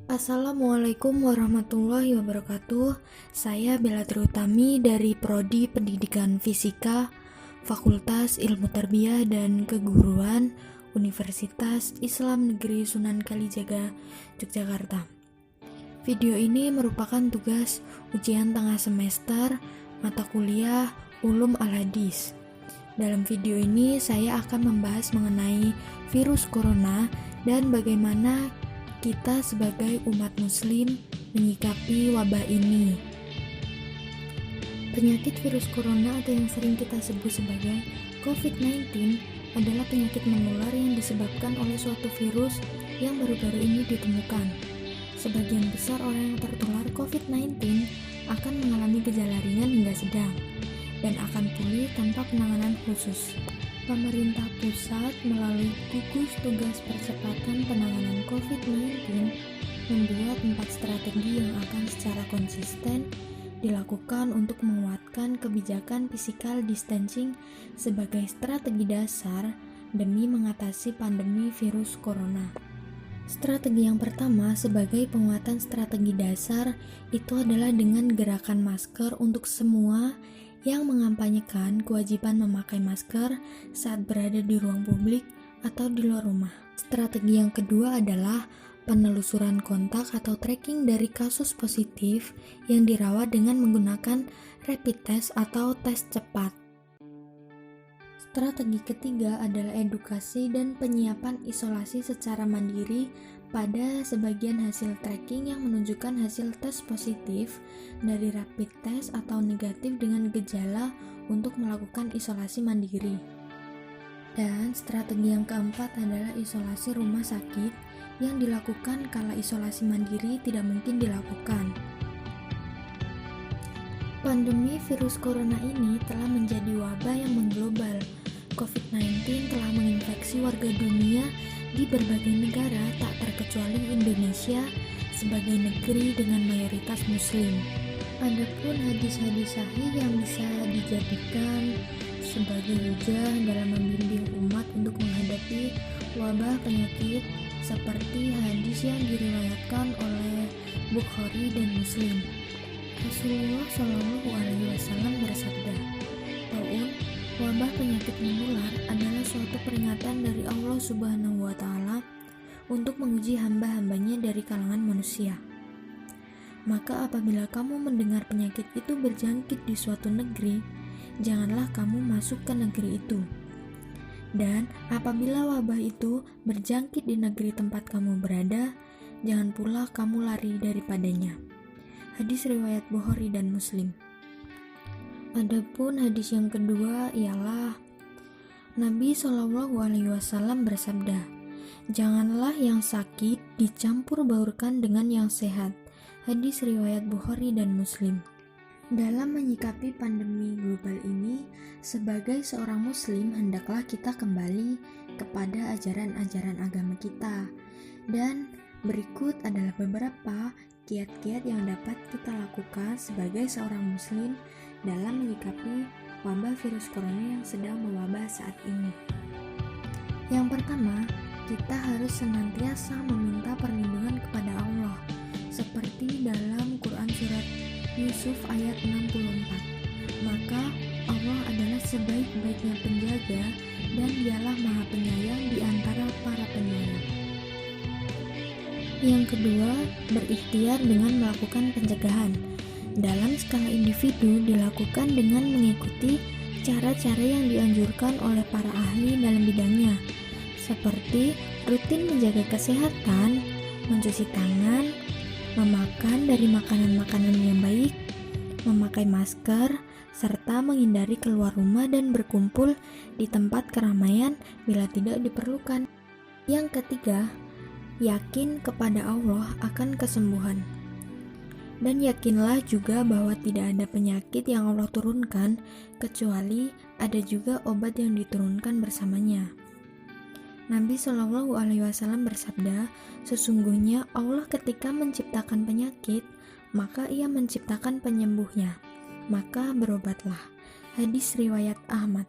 Assalamualaikum warahmatullahi wabarakatuh. Saya Bella Triutami dari Prodi Pendidikan Fisika, Fakultas Ilmu Tarbiyah dan Keguruan, Universitas Islam Negeri Sunan Kalijaga, Yogyakarta. Video ini merupakan tugas ujian tengah semester mata kuliah Ulum Al-Hadis. Dalam video ini saya akan membahas mengenai virus corona dan bagaimana kita sebagai umat muslim menyikapi wabah ini. Penyakit virus corona atau yang sering kita sebut sebagai COVID-19 adalah penyakit menular yang disebabkan oleh suatu virus yang baru-baru ini ditemukan. Sebagian besar orang yang tertular COVID-19 akan mengalami gejala ringan hingga sedang dan akan pulih tanpa penanganan khusus. Pemerintah pusat melalui gugus tugas percepatan penanganan COVID-19 membuat 4 strategi yang akan secara konsisten dilakukan untuk menguatkan kebijakan physical distancing sebagai strategi dasar demi mengatasi pandemi virus corona. Strategi yang pertama sebagai penguatan strategi dasar itu adalah dengan gerakan masker untuk semua yang mengampanyekan kewajiban memakai masker saat berada di ruang publik atau di luar rumah. Strategi yang kedua adalah penelusuran kontak atau tracking dari kasus positif yang dirawat dengan menggunakan rapid test atau tes cepat. Strategi ketiga adalah edukasi dan penyiapan isolasi secara mandiri pada sebagian hasil tracking yang menunjukkan hasil tes positif dari rapid test atau negatif dengan gejala untuk melakukan isolasi mandiri. Dan strategi yang keempat adalah isolasi rumah sakit yang dilakukan kala isolasi mandiri tidak mungkin dilakukan. Pandemi virus corona ini telah menjadi wabah yang mengglobal. COVID-19 telah menginfeksi warga dunia di berbagai negara tak terkecuali Indonesia sebagai negeri dengan mayoritas muslim. Adapun hadis-hadis sahih yang bisa dijadikan sebagai hujah dalam membimbing umat untuk menghadapi wabah penyakit seperti hadis yang diriwayatkan oleh Bukhari dan Muslim. Rasulullah SAW bersabda, "Taun wabah penyakit menular adalah suatu peringatan dari Allah Subhanahu wa Ta'ala untuk menguji hamba-hambanya dari kalangan manusia. Maka apabila kamu mendengar penyakit itu berjangkit di suatu negeri, janganlah kamu masuk ke negeri itu. Dan apabila wabah itu berjangkit di negeri tempat kamu berada, jangan pula kamu lari daripadanya." Hadis riwayat Bukhari dan Muslim. Adapun hadis yang kedua ialah Nabi SAW bersabda, "Janganlah yang sakit dicampur baurkan dengan yang sehat." Hadis riwayat Bukhari dan Muslim. Dalam menyikapi pandemi global ini, sebagai seorang muslim hendaklah kita kembali kepada ajaran-ajaran agama kita. Dan berikut adalah beberapa kiat-kiat yang dapat kita lakukan sebagai seorang muslim dalam menyikapi wabah virus corona yang sedang mewabah saat ini. Yang pertama, kita harus senantiasa meminta perlindungan kepada Allah, seperti dalam Quran Surat Yusuf ayat 64. Maka Allah adalah sebaik-baiknya penjaga dan Dialah Maha Penyayang di antara para penyayang. Yang kedua, berikhtiar dengan melakukan pencegahan. Dalam skala individu dilakukan dengan mengikuti cara-cara yang dianjurkan oleh para ahli dalam bidangnya, seperti rutin menjaga kesehatan, mencuci tangan, memakan dari makanan-makanan yang baik, memakai masker, serta menghindari keluar rumah dan berkumpul di tempat keramaian bila tidak diperlukan. Yang ketiga, yakin kepada Allah akan kesembuhan. Dan yakinlah juga bahwa tidak ada penyakit yang Allah turunkan kecuali ada juga obat yang diturunkan bersamanya. Nabi SAW bersabda, "Sesungguhnya Allah ketika menciptakan penyakit, maka Ia menciptakan penyembuhnya. Maka berobatlah." Hadis riwayat Ahmad.